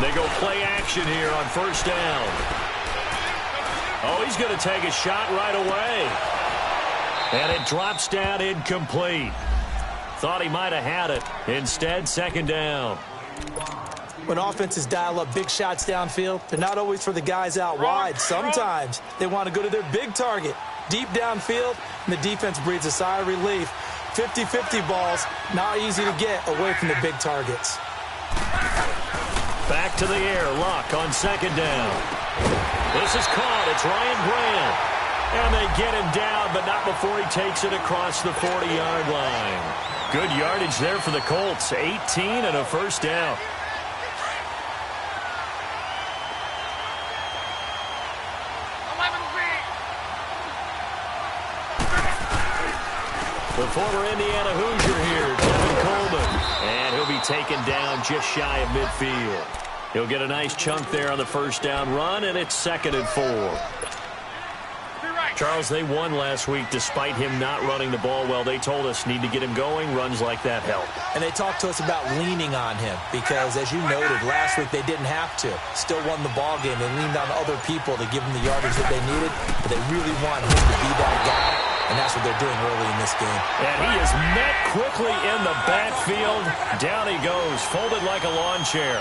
They go play action here on first down. Oh, he's going to take a shot right away. And it drops down incomplete. Thought he might have had it. Instead, second down. When offenses dial up big shots downfield, they're not always for the guys out wide. Sometimes they want to go to their big target, deep downfield, and the defense breathes a sigh of relief. 50-50 balls, not easy to get away from the big targets. Back to the air, Luck on second down. This is caught. It's Ryan Grant. And they get him down, but not before he takes it across the 40-yard line. Good yardage there for the Colts. 18 and a first down. The former Indiana Hoosier here, Kevin Coleman. And he'll be taken down just shy of midfield. He'll get a nice chunk there on the first down run, and it's 2nd and 4. Charles, they won last week despite him not running the ball well. They told us need to get him going. Runs like that help. And they talked to us about leaning on him because, as you noted, last week they didn't have to. Still won the ball game. They leaned on other people to give them the yardage that they needed, but they really want him to be that guy, and that's what they're doing early in this game. And he is met quickly in the backfield. Down he goes, folded like a lawn chair.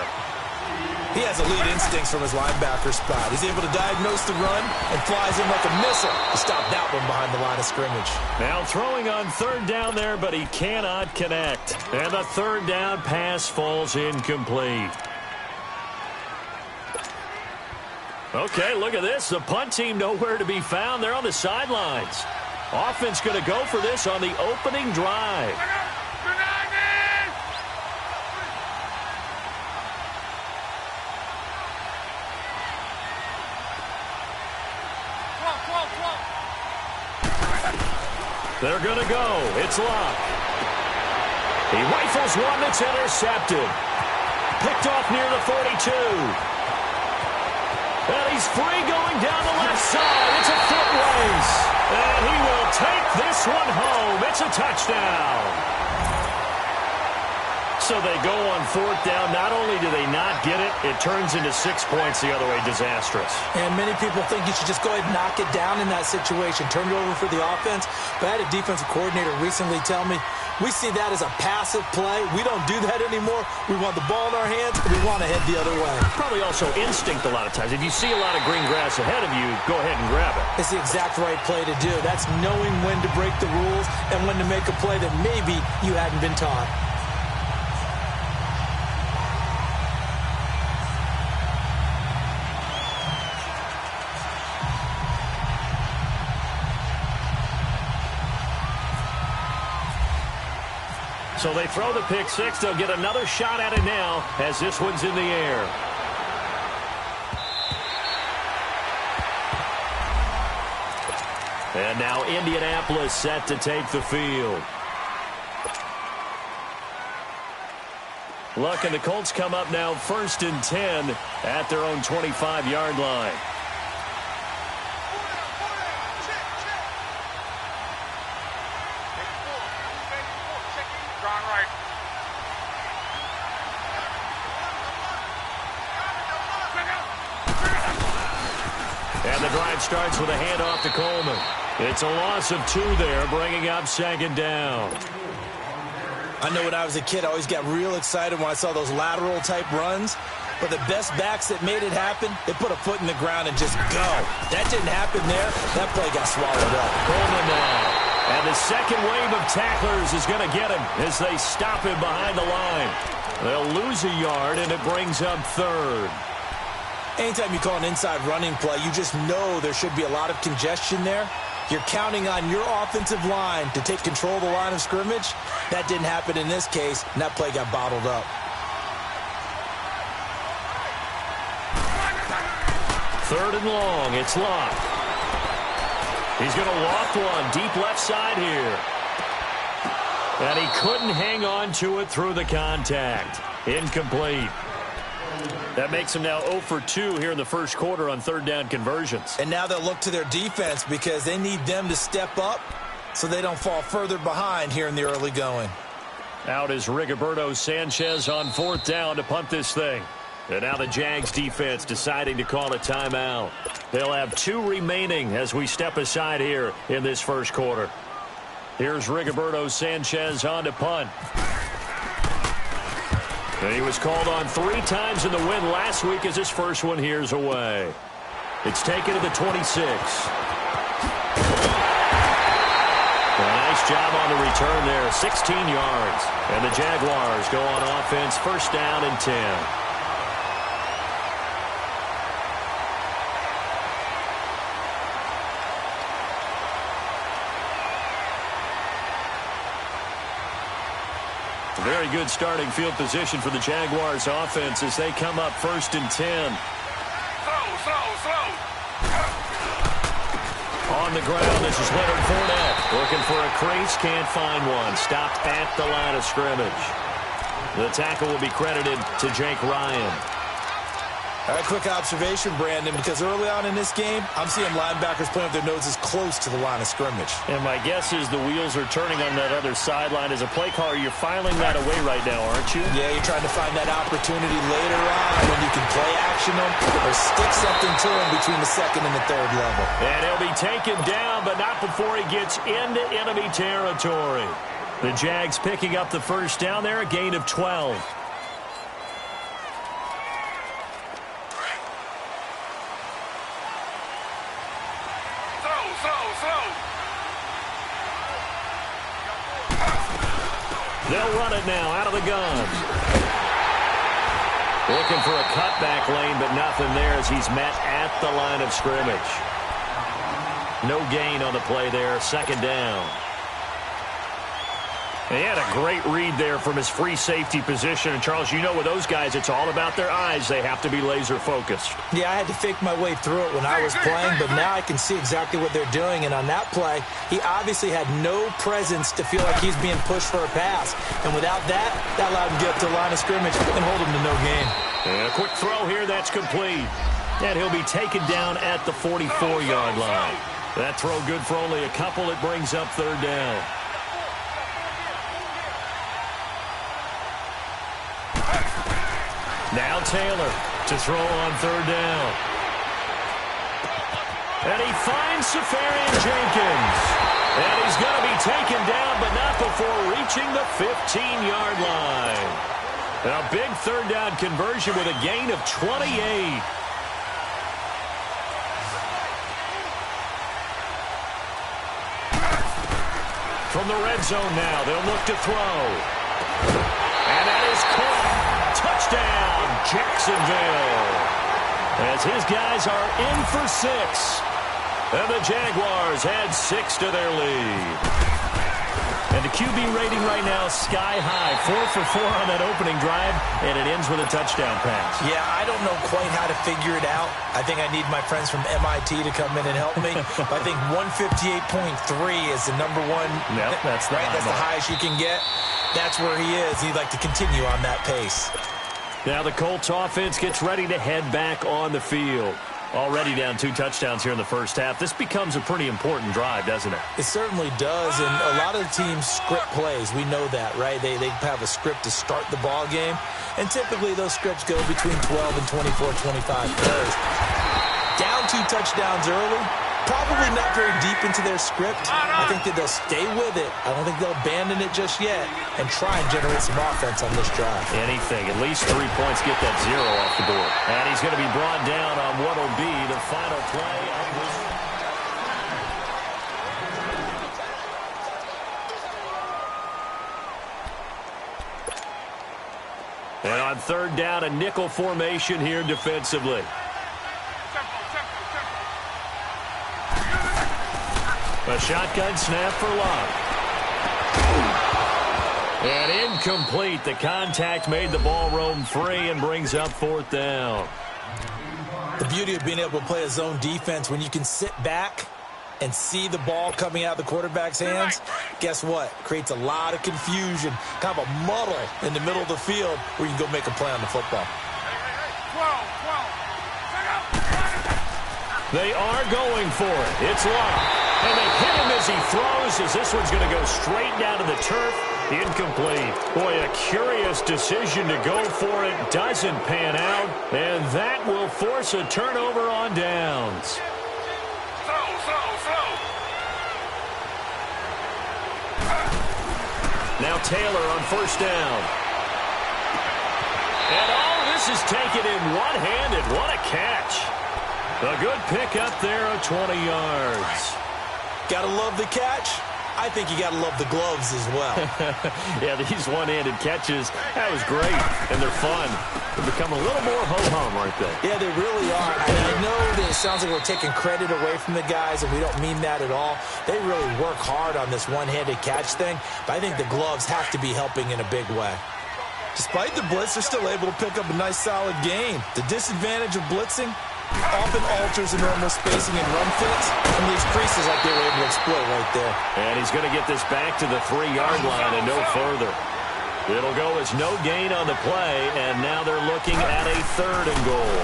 He has elite instincts from his linebacker spot. He's able to diagnose the run and flies in like a missile to stop that one behind the line of scrimmage. Now throwing on third down there, but he cannot connect. And the third down pass falls incomplete. Okay, look at this. The punt team nowhere to be found. They're on the sidelines. Offense going to go for this on the opening drive. They're going to go. It's Luck. He rifles one that's intercepted. Picked off near the 42. And he's free going down the left side. It's a foot race. And he will take this one home. It's a touchdown. So they go on fourth down. Not only do they not get it, it turns into 6 points the other way. Disastrous. And many people think you should just go ahead and knock it down in that situation. Turn it over for the offense. But I had a defensive coordinator recently tell me, we see that as a passive play. We don't do that anymore. We want the ball in our hands, and we want to head the other way. Probably also instinct a lot of times. If you see a lot of green grass ahead of you, go ahead and grab it. It's the exact right play to do. That's knowing when to break the rules and when to make a play that maybe you hadn't been taught. So they throw the pick six. They'll get another shot at it now as this one's in the air. And now Indianapolis set to take the field. Luck and the Colts come up now 1st and 10 at their own 25-yard line. And the drive starts with a handoff to Coleman. It's a loss of 2 there, bringing up 2nd down. I know when I was a kid, I always got real excited when I saw those lateral-type runs. But the best backs that made it happen, they put a foot in the ground and just go. That didn't happen there. That play got swallowed up. Coleman now. And the second wave of tacklers is going to get him as they stop him behind the line. They'll lose a yard, and it brings up 3rd. Anytime you call an inside running play, you just know there should be a lot of congestion there. You're counting on your offensive line to take control of the line of scrimmage. That didn't happen in this case, and that play got bottled up. Third and long. It's Luck. He's going to loft one deep left side here. And he couldn't hang on to it through the contact. Incomplete. That makes him now 0 for 2 here in the first quarter on third down conversions. And now they'll look to their defense because they need them to step up so they don't fall further behind here in the early going. Out is Rigoberto Sanchez on 4th down to punt this thing. And now the Jags defense deciding to call a timeout. They'll have 2 remaining as we step aside here in this first quarter. Here's Rigoberto Sanchez on to punt. And he was called on 3 times in the win last week as his first one here's away. It's taken to the 26. Nice job on the return there, 16 yards. And the Jaguars go on offense, first down and 10. Very good starting field position for the Jaguars offense as they come up first and 10. On the ground, this is Leonard Fournette. Looking for a crease, can't find one. Stopped at the line of scrimmage. The tackle will be credited to Jake Ryan. A quick observation, Brandon, because early on in this game, I'm seeing linebackers playing with their noses close to the line of scrimmage. And my guess is the wheels are turning on that other sideline. As a play caller, you're filing that away right now, aren't you? Yeah, you're trying to find that opportunity later on when you can play action them or stick something to them between the second and the third level. And he'll be taken down, but not before he gets into enemy territory. The Jags picking up the first down there, a gain of 12. They'll run it now out of the gun. Looking for a cutback lane, but nothing there as he's met at the line of scrimmage. No gain on the play there, second down. He had a great read there from his free safety position. And, Charles, you know with those guys, it's all about their eyes. They have to be laser-focused. Yeah, I had to fake my way through it when I was playing, but now I can see exactly what they're doing. And on that play, he obviously had no presence to feel like he's being pushed for a pass. And without that, that allowed him to get up to the line of scrimmage and hold him to no gain. And a quick throw here, that's complete. And he'll be taken down at the 44-yard line. That throw good for only a couple. It brings up third down. Now Taylor to throw on third down. And he finds Safarian Jenkins. And he's going to be taken down, but not before reaching the 15-yard line. And a big third down conversion with a gain of 28. From the red zone now, they'll look to throw. And that is caught. Touchdown, Jacksonville. As his guys are in for 6. And the Jaguars add 6 to their lead. And the QB rating right now, sky high. 4 for 4 on that opening drive, and it ends with a touchdown pass. Yeah, I don't know quite how to figure it out. I think I need my friends from MIT to come in and help me. But I think 158.3 is the number one. Yep, that's the right. That's the highest you can get. That's where he is. He'd like to continue on that pace. Now the Colts offense gets ready to head back on the field. Already down 2 touchdowns here in the first half. This becomes a pretty important drive, doesn't it? It certainly does, and a lot of the teams script plays. We know that, right? They have a script to start the ball game, and typically those scripts go between 12 and 24, 25 plays. Down 2 touchdowns early, probably not very deep into their script. I think that they'll stay with it. I don't think they'll abandon it just yet and try and generate some offense on this drive. Anything. At least 3 points, get that 0 off the board. And he's going to be brought down on what will be the final play of this. And on third down, a nickel formation here defensively. A shotgun snap for Love. And incomplete. The contact made the ball roam free and brings up fourth down. The beauty of being able to play a zone defense when you can sit back and see the ball coming out of the quarterback's hands, guess what? Creates a lot of confusion, kind of a muddle in the middle of the field where you can go make a play on the football. They are going for it. It's Love. And they hit him as he throws, as this one's going to go straight down to the turf. Incomplete. Boy, a curious decision to go for it. Doesn't pan out. And that will force a turnover on downs. Now Taylor on first down. And this is taken in one-handed. What a catch. A good pickup there of 20 yards. Gotta love the catch. I think you gotta love the gloves as well. Yeah, these one-handed catches, that was great. And they're fun. They become a little more ho-hum, aren't they? Yeah, they really are. And I know that it sounds like we're taking credit away from the guys, and we don't mean that at all. They really work hard on this one-handed catch thing, but I think the gloves have to be helping in a big way. Despite the blitz, they're still able to pick up a nice, solid gain. The disadvantage of blitzing often alters the normal spacing and run fits, and these creases like they were able to exploit right there. And he's going to get this back to the 3-yard line and no further. It'll go as no gain on the play, and now they're looking at a 3rd and goal.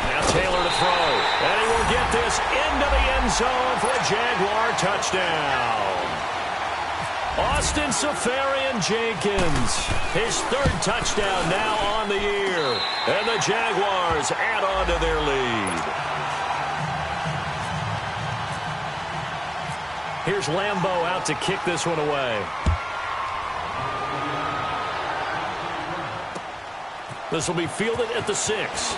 Now Taylor to throw, and he will get this into the end zone for a Jaguar touchdown. Austin Safarian-Jenkins, his 3rd touchdown now on the year. And the Jaguars add on to their lead. Here's Lambeau out to kick this one away. This will be fielded at the 6.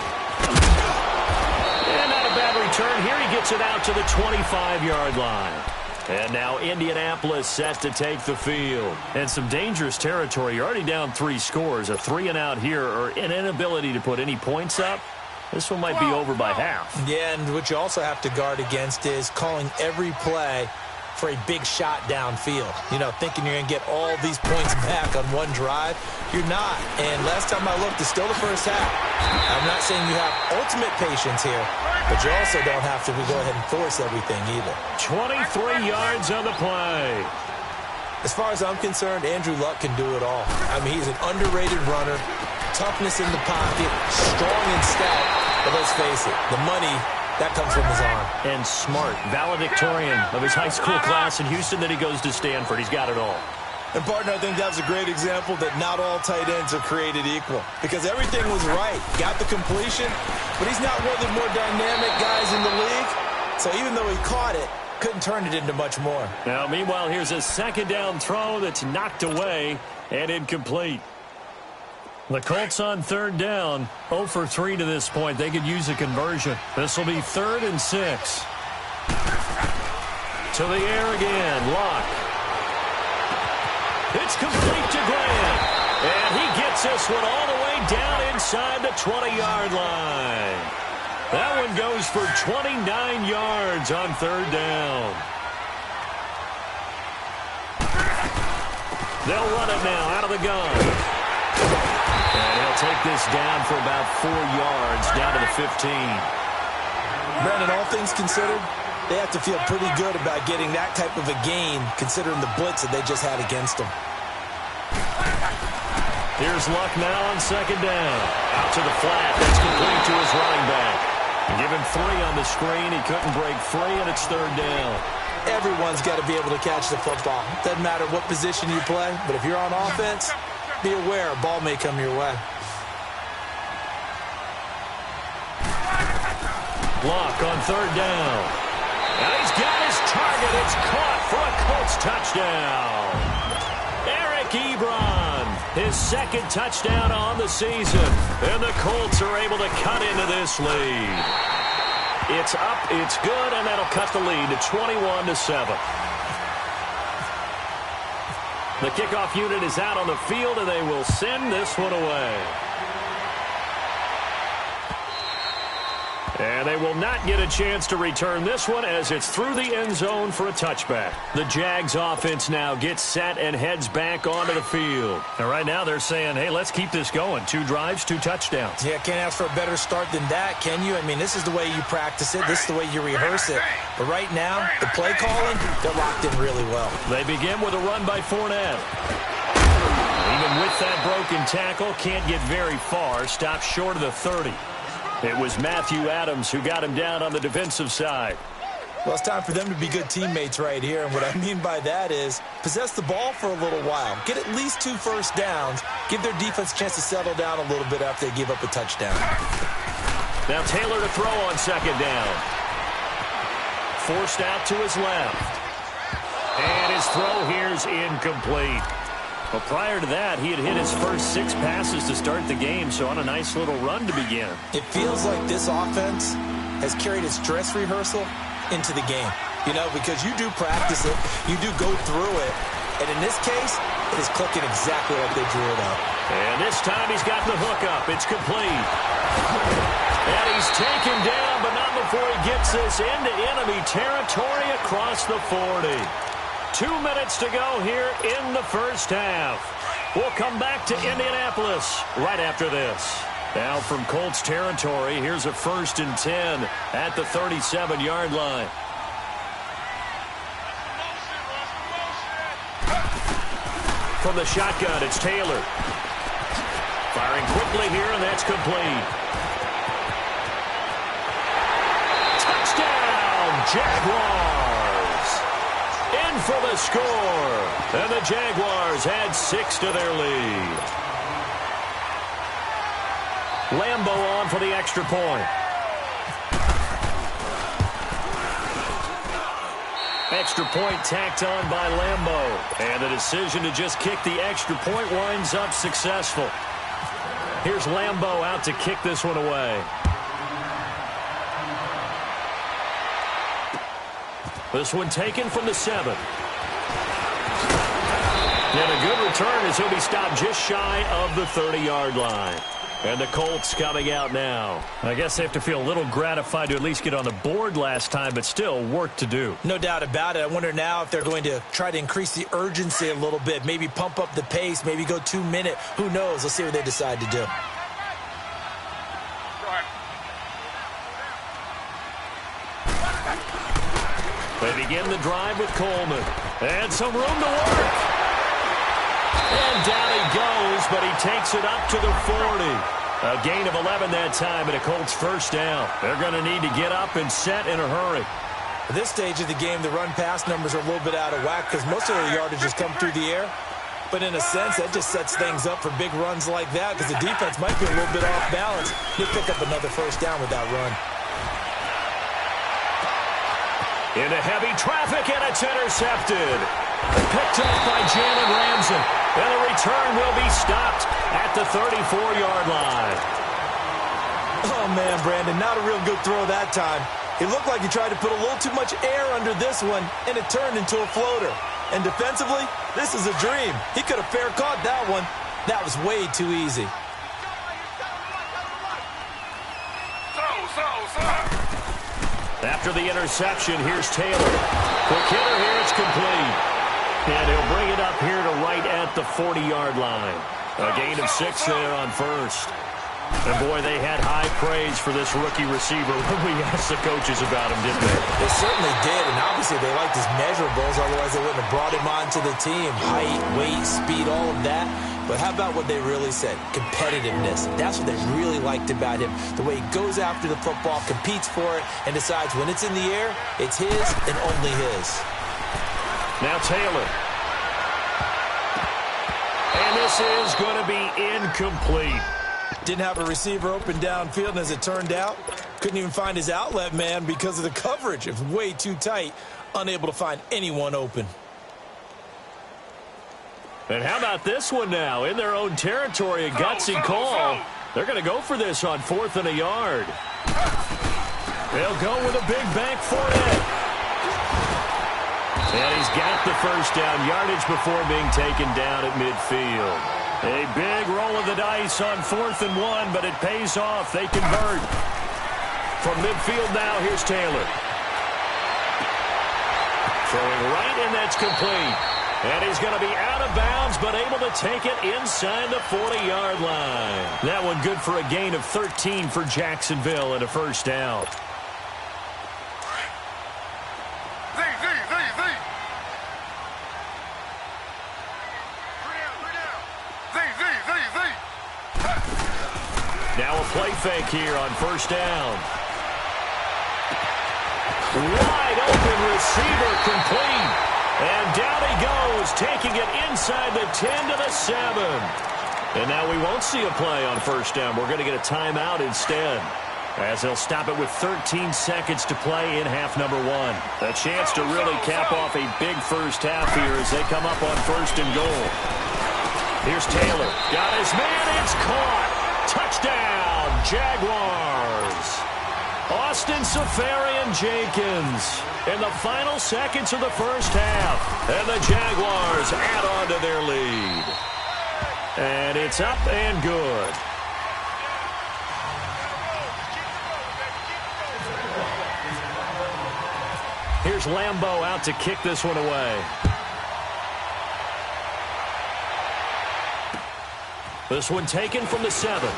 And not a bad return. Here he gets it out to the 25-yard line. And now Indianapolis set to take the field. And some dangerous territory. You're already down 3 scores. A 3-and-out here, or an inability to put any points up. This one might be over by half. Yeah, and what you also have to guard against is calling every play for a big shot downfield. You know, thinking you're going to get all these points back on one drive. You're not. And last time I looked, it's still the first half. I'm not saying you have ultimate patience here, but you also don't have to go ahead and force everything either. 23 yards on the play. As far as I'm concerned, Andrew Luck can do it all. I mean, he's an underrated runner, toughness in the pocket, strong and stout. But let's face it, the money, that comes from his arm. And smart, valedictorian of his high school class in Houston, then he goes to Stanford. He's got it all. And, partner, I think that was a great example that not all tight ends are created equal. Because everything was right. Got the completion, but he's not one of the more dynamic guys in the league. So even though he caught it, couldn't turn it into much more. Now, meanwhile, here's a 2nd down throw that's knocked away and incomplete. The Colts on 3rd down, 0 for 3 to this point. They could use a conversion. This will be 3rd and 6. To the air again, Locke. It's complete to Grant. And he gets this one all the way down inside the 20-yard line. That one goes for 29 yards on 3rd down. They'll run it now out of the gun. And he'll take this down for about 4 yards, down to the 15. Brandon, all things considered, they have to feel pretty good about getting that type of a gain, considering the blitz that they just had against them. Here's Luck now on 2nd down. Out to the flat. That's complete to his running back. Give him 3 on the screen. He couldn't break free, and it's 3rd down. Everyone's got to be able to catch the football. Doesn't matter what position you play, but if you're on offense, be aware a ball may come your way. Luck on 3rd down. And he's got his target. It's caught for a Colts touchdown. Eric Ebron, his 2nd touchdown on the season. And the Colts are able to cut into this lead. It's up, it's good, and that'll cut the lead to 21-7. The kickoff unit is out on the field, and they will send this one away. And they will not get a chance to return this one as it's through the end zone for a touchback. The Jags offense now gets set and heads back onto the field. And right now they're saying, hey, let's keep this going. 2 drives, 2 touchdowns. Yeah, can't ask for a better start than that, can you? I mean, this is the way you practice it. This is the way you rehearse it. But right now, the play calling, they're locked in really well. They begin with a run by Fournette. Even with that broken tackle, can't get very far. Stops short of the 30. It was Matthew Adams who got him down on the defensive side. Well, it's time for them to be good teammates right here, and what I mean by that is possess the ball for a little while, get at least 2 first downs, give their defense a chance to settle down a little bit after they give up a touchdown. Now Taylor to throw on second down. Forced out to his left. And his throw here's incomplete. Well, prior to that, he had hit his first 6 passes to start the game, so on a nice little run to begin. It feels like this offense has carried its dress rehearsal into the game, you know, because you do practice it, you do go through it, and in this case, it is clicking exactly like they drew it up. And this time he's got the hook up. It's complete. And he's taken down, but not before he gets this into enemy territory across the 40. 2 minutes to go here in the first half. We'll come back to Indianapolis right after this. Now from Colts territory, here's a 1st and 10 at the 37-yard line. From the shotgun, it's Taylor. Firing quickly here, and that's complete. Touchdown, Jaguars! In for the score. And the Jaguars add 6 to their lead. Lambeau on for the extra point. Extra point tacked on by Lambeau. And the decision to just kick the extra point winds up successful. Here's Lambeau out to kick this one away. This one taken from the 7. And a good return as he'll be stopped just shy of the 30-yard line. And the Colts coming out now. I guess they have to feel a little gratified to at least get on the board last time, but still work to do. No doubt about it. I wonder now if they're going to try to increase the urgency a little bit, maybe pump up the pace, maybe go 2-minute. Who knows? Let's see what they decide to do. They begin the drive with Coleman. And some room to work. And down he goes, but he takes it up to the 40. A gain of 11 that time, and a Colts first down. They're going to need to get up and set in a hurry. At this stage of the game, the run-pass numbers are a little bit out of whack because most of the yardage has come through the air. But in a sense, that just sets things up for big runs like that because the defense might be a little bit off balance. He'll pick up another first down with that run. Into heavy traffic, and it's intercepted. Picked up by Jalen Ramsey. And the return will be stopped at the 34-yard line. Oh, man, Brandon, not a real good throw that time. It looked like he tried to put a little too much air under this one, and it turned into a floater. And defensively, this is a dream. He could have fair caught that one. That was way too easy. After the interception, here's Taylor. Quick hitter here, it's complete. And he'll bring it up here to right at the 40-yard line. A gain of 6 there on first. And, boy, they had high praise for this rookie receiver when we asked the coaches about him, didn't they? They certainly did, and obviously they liked his measurables, otherwise they wouldn't have brought him onto the team. Height, weight, speed, all of that. But how about what they really said? Competitiveness. That's what they really liked about him. The way he goes after the football, competes for it, and decides when it's in the air, it's his and only his. Now Taylor. And this is going to be incomplete. Didn't have a receiver open downfield, and as it turned out, couldn't even find his outlet man because of the coverage. It was way too tight, unable to find anyone open. And how about this one now? In their own territory, a gutsy call. They're going to go for this on 4th and a yard. They'll go with a big bank for it. And he's got the first down yardage before being taken down at midfield. A big roll of the dice on 4th and 1, but it pays off. They convert. From midfield now, here's Taylor. Throwing right, and that's complete. And he's going to be out of bounds, but able to take it inside the 40-yard line. That one good for a gain of 13 for Jacksonville and a first down. Now a play fake here on first down. Wide open receiver complete. And down he goes, taking it inside the 10 to the 7. And now we won't see a play on first down. We're going to get a timeout instead, as they'll stop it with 13 seconds to play in half number 1. A chance to really cap off a big first half here as they come up on first and goal. Here's Taylor. Got his man. It's caught. Touchdown, Jaguars. Austin Seferian-Jenkins in the final seconds of the first half. And the Jaguars add on to their lead. And it's up and good. Here's Lambeau out to kick this one away. This one taken from the 7.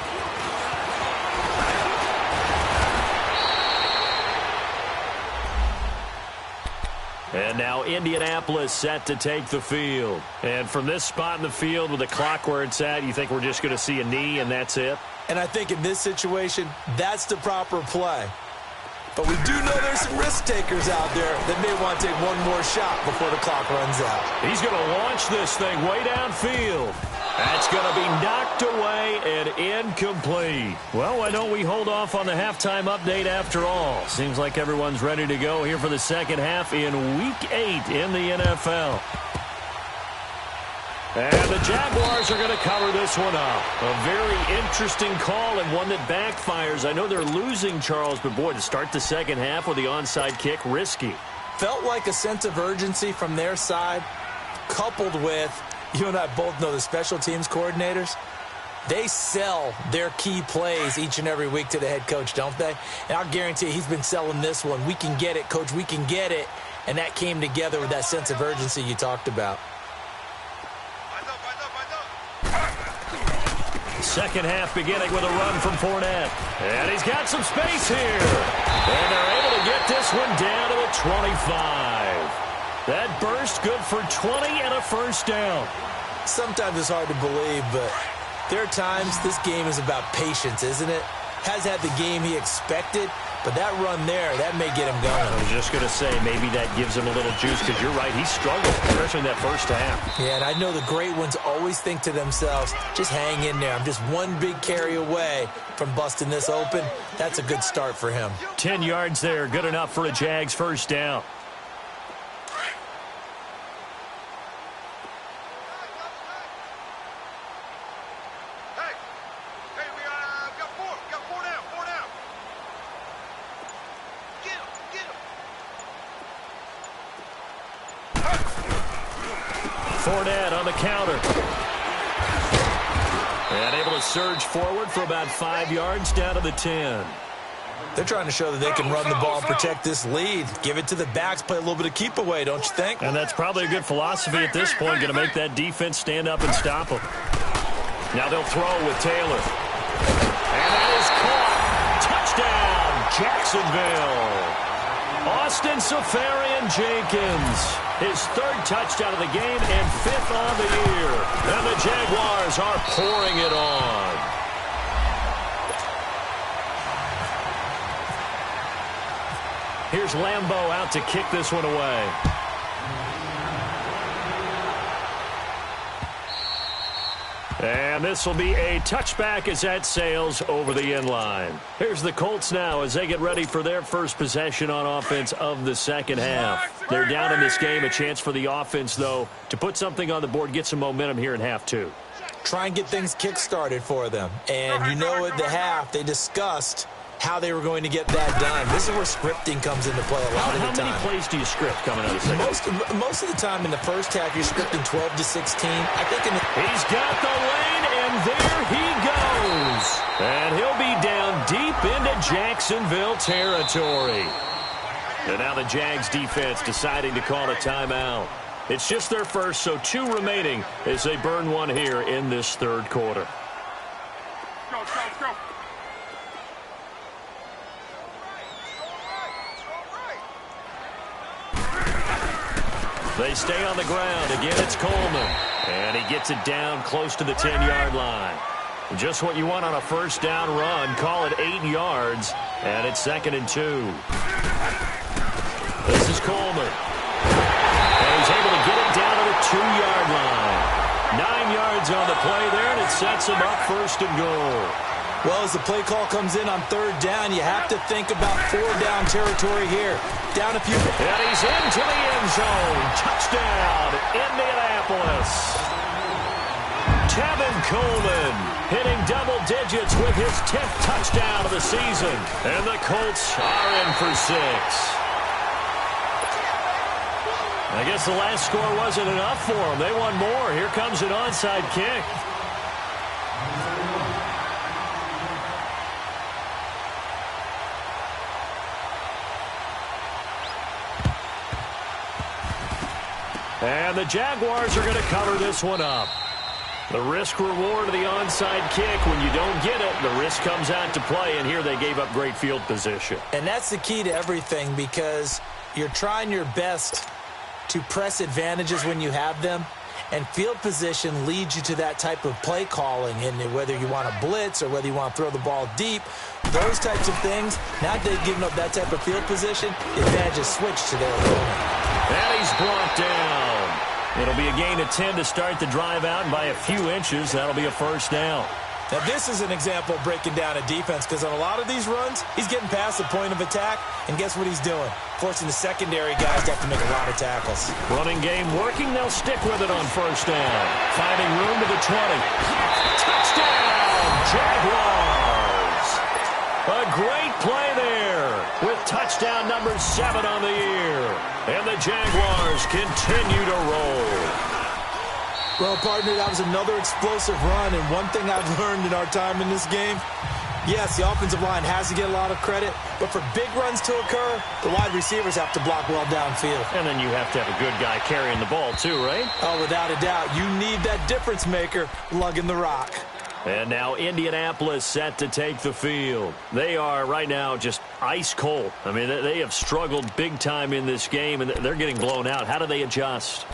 And now Indianapolis set to take the field. And from this spot in the field with the clock where it's at, you think we're just going to see a knee and that's it? And I think in this situation, that's the proper play. But we do know there's some risk takers out there that may want to take one more shot before the clock runs out. He's going to launch this thing way downfield. That's going to be knocked away and incomplete. Well, why don't we hold off on the halftime update after all? Seems like everyone's ready to go here for the second half in Week 8 in the NFL. And the Jaguars are going to cover this one up. A very interesting call and one that backfires. I know they're losing, Charles, but boy, to start the second half with the onside kick, risky. Felt like a sense of urgency from their side, coupled with, you and I both know the special teams coordinators, they sell their key plays each and every week to the head coach, don't they? And I'll guarantee you he's been selling this one. We can get it, coach, we can get it. And that came together with that sense of urgency you talked about. Second half beginning with a run from Fournette. And he's got some space here. And they're able to get this one down to the 25. That burst good for 20 and a first down. Sometimes it's hard to believe, but there are times this game is about patience, isn't it? Has had the game he expected, but that run there, that may get him going. I was just going to say, maybe that gives him a little juice, because you're right, he struggled, especially in that first half. Yeah, and I know the great ones always think to themselves, just hang in there. I'm just one big carry away from busting this open. That's a good start for him. 10 yards there, good enough for a Jags first down. Fournette on the counter. And able to surge forward for about 5 yards down to the 10. They're trying to show that they can run the ball and protect this lead. Give it to the backs, play a little bit of keep away, don't you think? And that's probably a good philosophy at this point, going to make that defense stand up and stop them. Now they'll throw with Taylor. And that is caught. Touchdown, Jacksonville. Austin Seferian-Jenkins, his third touchdown of the game and 5th on the year. And the Jaguars are pouring it on. Here's Lambeau out to kick this one away. And this will be a touchback as that sails over the end line. Here's the Colts now as they get ready for their first possession on offense of the second half. They're down in this game. A chance for the offense, though, to put something on the board, get some momentum here in half 2. Try and get things kick-started for them. And you know at the half, they discussed how they were going to get that done. This is where scripting comes into play a lot of the time. How many plays do you script coming out of the second? Most of the time in the first half, you're scripting 12 to 16. I think he's got the lane, and there he goes. And he'll be down deep into Jacksonville territory. And now the Jags defense deciding to call a timeout. It's just their first, so 2 remaining as they burn one here in this third quarter. Go, go, go. They stay on the ground. Again, it's Coleman. And he gets it down close to the 10-yard line. Just what you want on a first down run. Call it 8 yards. And it's 2nd and 2. This is Coleman. And he's able to get it down to the 2-yard line. 9 yards on the play there, and it sets him up first and goal. Well, as the play call comes in on 3rd down, you have to think about 4-down territory here. Down a few. And he's into the end zone. Touchdown, Indianapolis. Tevin Coleman hitting double digits with his 10th touchdown of the season. And the Colts are in for 6. I guess the last score wasn't enough for them. They won more. Here comes an onside kick. And the Jaguars are going to cover this one up. The risk-reward of the onside kick, when you don't get it, the risk comes out to play, and here they gave up great field position. And that's the key to everything, because you're trying your best to press advantages when you have them, and field position leads you to that type of play calling, and whether you want to blitz or whether you want to throw the ball deep, those types of things, now that they've given up that type of field position, the advantage is switched to their opponent. And he's brought down. It'll be a gain of 10 to start the drive out, and by a few inches, that'll be a first down. Now, this is an example of breaking down a defense, because on a lot of these runs, he's getting past the point of attack, and guess what he's doing? Forcing the secondary guys to have to make a lot of tackles. Running game working. They'll stick with it on first down. Finding room to the 20. Touchdown, Jaguars! A great play there with touchdown number 7 on the year. And the Jaguars continue to roll. Well, partner, that was another explosive run, and one thing I've learned in our time in this game, yes, the offensive line has to get a lot of credit, but for big runs to occur, the wide receivers have to block well downfield. And then you have to have a good guy carrying the ball too, right? Oh, without a doubt. You need that difference maker lugging the rock. And now Indianapolis set to take the field. They are right now just ice cold. I mean, they have struggled big time in this game, and they're getting blown out. How do they adjust?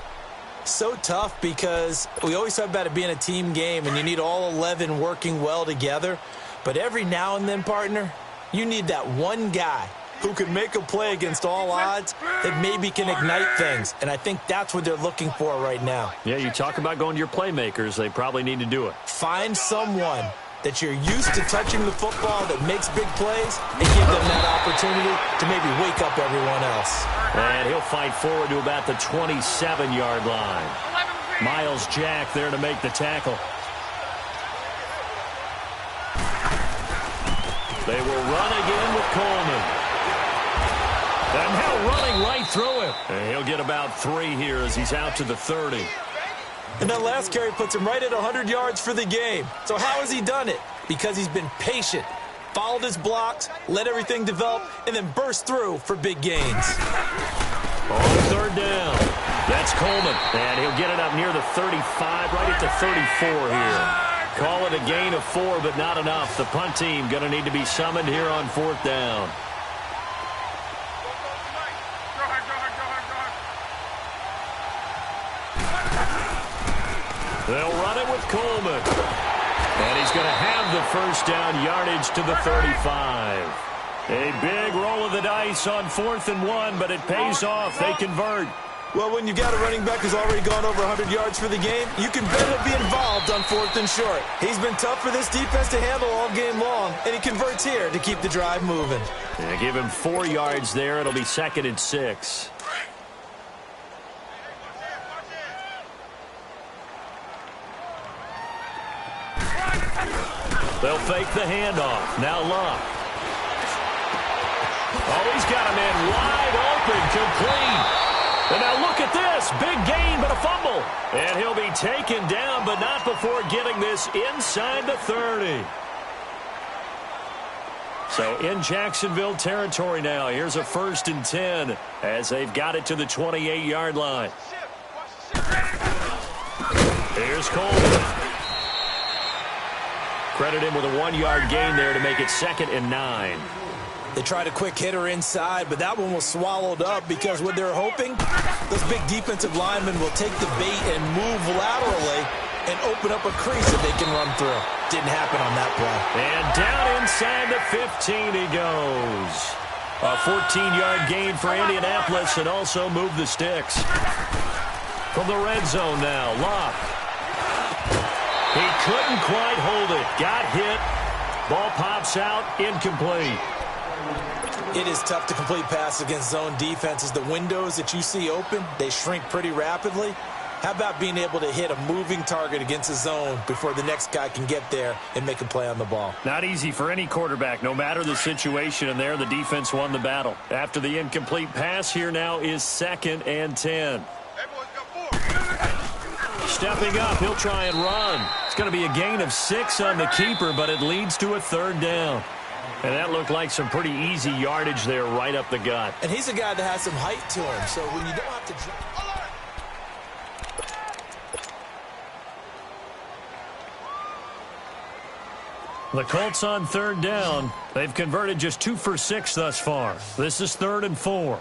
So tough, because we always talk about it being a team game, and you need all 11 working well together. But every now and then, partner, you need that one guy who can make a play against all odds that maybe can ignite things. And I think that's what they're looking for right now. Yeah, you talk about going to your playmakers. They probably need to do it. Find someone that you're used to touching the football that makes big plays and give them that opportunity to maybe wake up everyone else. And he'll fight forward to about the 27-yard line. Miles Jack there to make the tackle. They will run again with Coleman. And now running right through him. And he'll get about 3 here as he's out to the 30. And that last carry puts him right at 100 yards for the game. So how has he done it? Because he's been patient, followed his blocks, let everything develop, and then burst through for big gains. On 3rd down, that's Coleman. And he'll get it up near the 35, right at the 34 here. Call it a gain of 4, but not enough. The punt team going to need to be summoned here on 4th down. They'll run it with Coleman. And he's going to have the first down yardage to the 35. A big roll of the dice on 4th and 1, but it pays off. They convert. Well, when you got a running back who's already gone over 100 yards for the game, you can bet he'll be involved on 4th and short. He's been tough for this defense to handle all game long, and he converts here to keep the drive moving. Yeah, give him 4 yards there. It'll be 2nd and 6. They'll fake the handoff. Now Luck. Oh, he's got a man wide open, complete. And now look at this. Big gain, but a fumble. And he'll be taken down, but not before getting this inside the 30. So in Jacksonville territory now. Here's a 1st and 10 as they've got it to the 28-yard line. Here's Coleman. Credit him with a 1-yard gain there to make it 2nd and 9. They tried a quick hitter inside, but that one was swallowed up because what they're hoping, those big defensive linemen will take the bait and move laterally and open up a crease that they can run through. Didn't happen on that play. And down inside the 15 he goes. A 14-yard gain for Indianapolis and also move the sticks. From the red zone now, Locke. He couldn't quite hold it. Got hit. Ball pops out, incomplete. It is tough to complete passes against zone defenses. The windows that you see open, they shrink pretty rapidly. How about being able to hit a moving target against a zone before the next guy can get there and make a play on the ball? Not easy for any quarterback, no matter the situation. And there, the defense won the battle. After the incomplete pass, here now is 2nd and 10. Stepping up, he'll try and run. It's going to be a gain of 6 on the keeper, but it leads to a 3rd down. And that looked like some pretty easy yardage there right up the gut. And he's a guy that has some height to him, so when you don't have to jump. The Colts on 3rd down. They've converted just 2 for 6 thus far. This is 3rd and 4.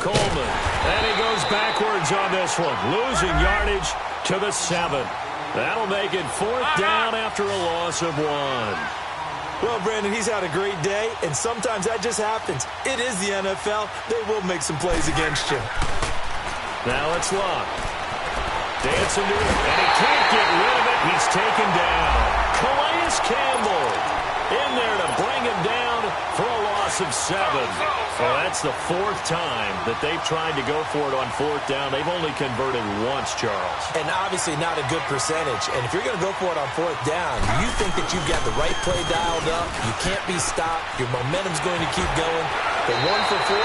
Coleman. And he goes backwards on this one. Losing yardage to the 7. That'll make it 4th down after a loss of 1. Well, Brandon, he's had a great day, and sometimes that just happens. It is the NFL. They will make some plays against you. Now it's Locke. Dancing to it, and he can't get rid of it. He's taken down. Calais Campbell in there to bring him down for a loss of 7. Well, that's the 4th time that they've tried to go for it on 4th down. They've only converted once, Charles. And obviously not a good percentage. And if you're going to go for it on 4th down, you think that you've got the right play dialed up. You can't be stopped. Your momentum's going to keep going. But 1 for 4,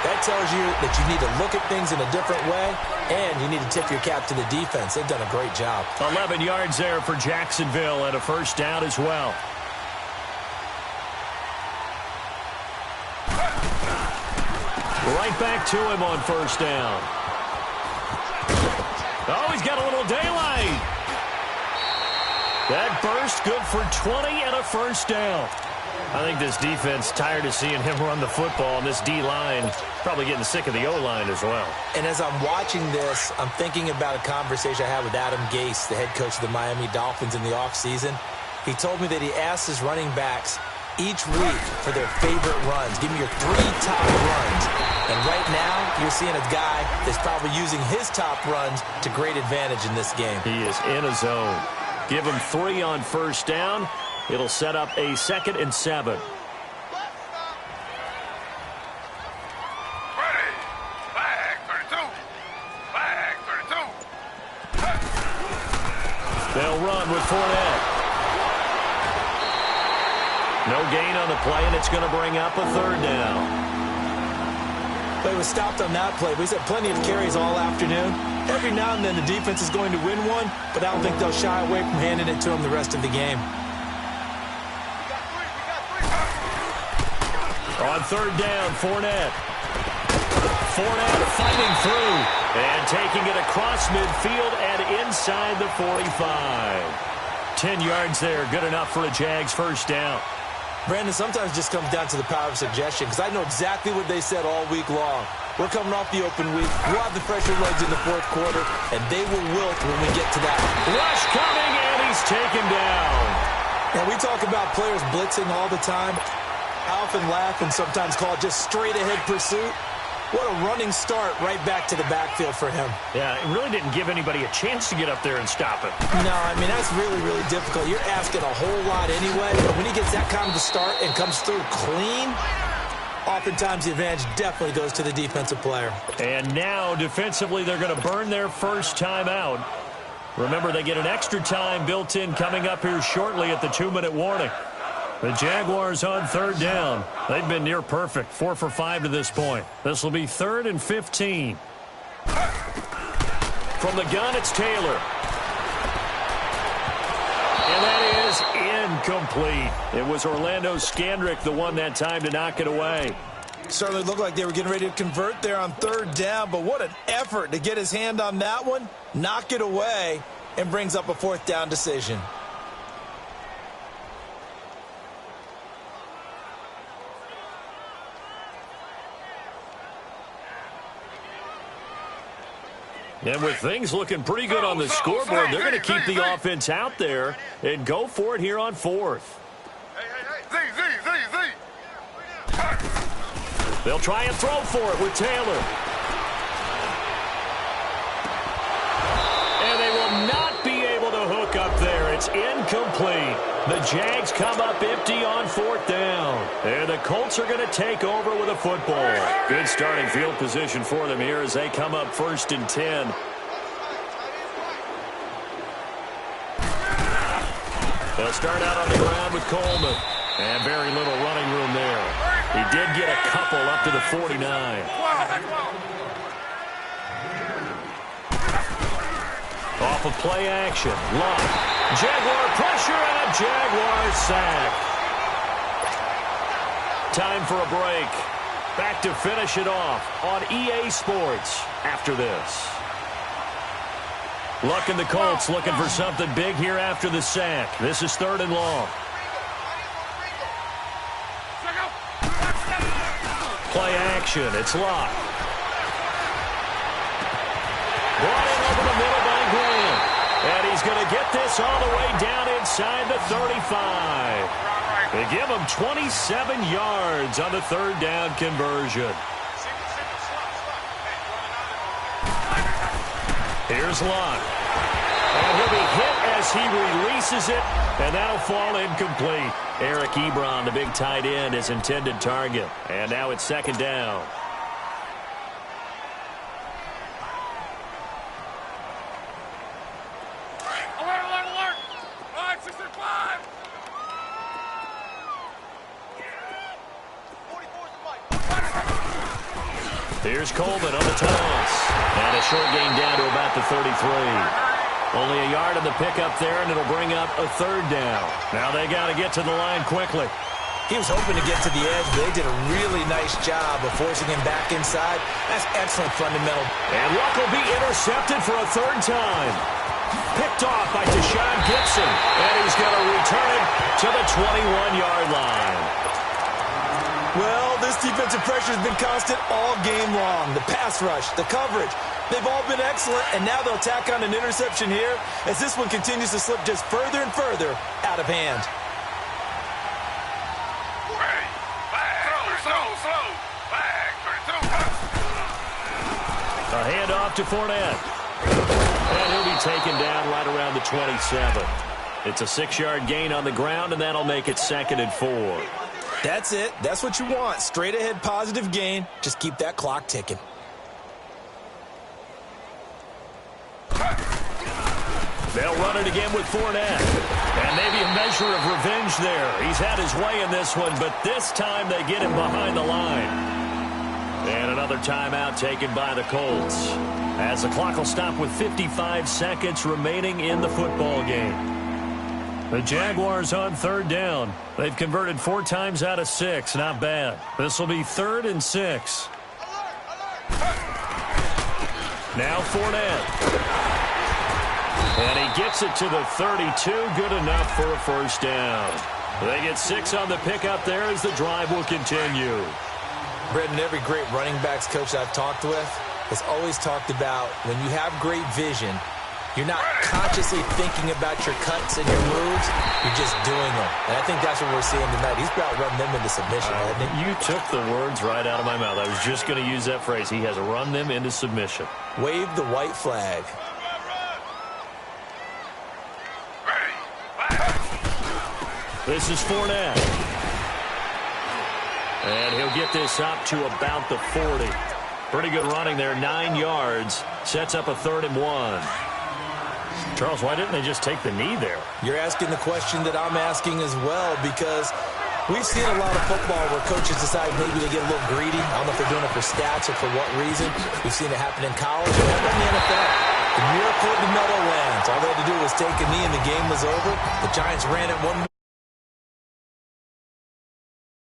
that tells you that you need to look at things in a different way, and you need to tip your cap to the defense. They've done a great job. 11 yards there for Jacksonville and a 1st down as well. Right back to him on 1st down. Oh, he's got a little daylight. That burst good for 20 and a 1st down. I think this defense tired of seeing him run the football, and this D-line probably getting sick of the O-line as well. And as I'm watching this, I'm thinking about a conversation I had with Adam Gase, the head coach of the Miami Dolphins in the offseason. He told me that he asked his running backs each week for their favorite runs. Give me your 3 top runs. And right now, you're seeing a guy that's probably using his top runs to great advantage in this game. He is in a zone. Give him 3 on 1st down. It'll set up a 2nd and 7. Ready. Flag 32. Flag 32. They'll run with Fournette. No gain on the play, and it's going to bring up a 3rd down. Play was stopped on that play. We've had plenty of carries all afternoon. Every now and then the defense is going to win one, but I don't think they'll shy away from handing it to them the rest of the game. On 3rd down, Fournette. Fournette fighting through and taking it across midfield and inside the 45. 10 yards there, good enough for a Jags 1st down. Brandon, sometimes it just comes down to the power of suggestion, because I know exactly what they said all week long. We're coming off the open week. We'll have the fresher legs in the 4th quarter, and they will wilt when we get to that. Rush coming, and he's taken down. And we talk about players blitzing all the time. I often laugh and sometimes call it just straight-ahead pursuit. What a running start right back to the backfield for him. Yeah, it really didn't give anybody a chance to get up there and stop it. No, I mean, that's really, really difficult. You're asking a whole lot anyway, but when he gets that kind of a start and comes through clean, oftentimes the advantage definitely goes to the defensive player. And now, defensively, they're going to burn their 1st time out. Remember, they get an extra time built in coming up here shortly at the 2-minute warning. The Jaguars on 3rd down. They've been near perfect, 4 for 5 to this point. This will be 3rd and 15. From the gun, it's Taylor. And that is incomplete. It was Orlando Scandrick, the one that time to knock it away. Certainly looked like they were getting ready to convert there on 3rd down, but what an effort to get his hand on that one, knock it away, and brings up a 4th down decision. And with things looking pretty good on the scoreboard, they're going to keep the offense out there and go for it here on 4th. Hey, hey, hey. They'll try and throw for it with Taylor. And they will not be able to hook up there. It's incomplete. The Jags come up empty on 4th down. And the Colts are going to take over with a football. Good starting field position for them here as they come up 1st and 10. They'll start out on the ground with Coleman. And very little running room there. He did get a couple up to the 49. Off of play action. Luck. Jaguar pressure and a Jaguar sack. Time for a break. Back to finish it off on EA Sports after this. Luck and the Colts looking for something big here after the sack. This is 3rd and long. Play action. It's Luck. Brought in over the middle by Graham. And he's going to get this all the way down inside the 35. They give him 27 yards on the 3rd down conversion. Here's Luck. And he'll be hit as he releases it, and that'll fall incomplete. Eric Ebron, the big tight end, his intended target. And now it's 2nd down. Alert, alert, alert! 565! Here's Coleman on the toss. And a short gain down to about the 33. Only a yard on the pickup there, and it'll bring up a 3rd down. Now they got to get to the line quickly. He was hoping to get to the edge, but they did a really nice job of forcing him back inside. That's excellent fundamental. And Luck will be intercepted for a 3rd time. Picked off by Deshaun Gibson, and he's going to return it to the 21-yard line. Well, this defensive pressure has been constant all game long. The pass rush, the coverage, they've all been excellent, and now they'll tack on an interception here as this one continues to slip just further and further out of hand. A handoff to Fournette. And he'll be taken down right around the 27. It's a 6-yard gain on the ground, and that'll make it 2nd and 4. That's it. That's what you want. Straight ahead positive gain. Just keep that clock ticking. They'll run it again with Fournette. And maybe a measure of revenge there. He's had his way in this one, but this time they get him behind the line. And another timeout taken by the Colts, as the clock will stop with 55 seconds remaining in the football game. The Jaguars on 3rd down. They've converted 4 times out of 6. Not bad. This will be 3rd and 6. Now Fournette. And he gets it to the 32. Good enough for a 1st down. They get 6 on the pickup there as the drive will continue. Brendan, every great running backs coach I've talked with has always talked about when you have great vision, you're not consciously thinking about your cuts and your moves. You're just doing them. And I think that's what we're seeing tonight. He's about run them into submission, hasn't he? You took the words right out of my mouth. I was just going to use that phrase. He has run them into submission. Wave the white flag. This is Fournette. And he'll get this up to about the 40. Pretty good running there, 9 yards. Sets up a 3rd and 1. Charles, why didn't they just take the knee there? You're asking the question that I'm asking as well, because we've seen a lot of football where coaches decide maybe to get a little greedy. I don't know if they're doing it for stats or for what reason. We've seen it happen in college and happen in the NFL. The miracle of the Meadowlands. All they had to do was take a knee and the game was over. The Giants ran it one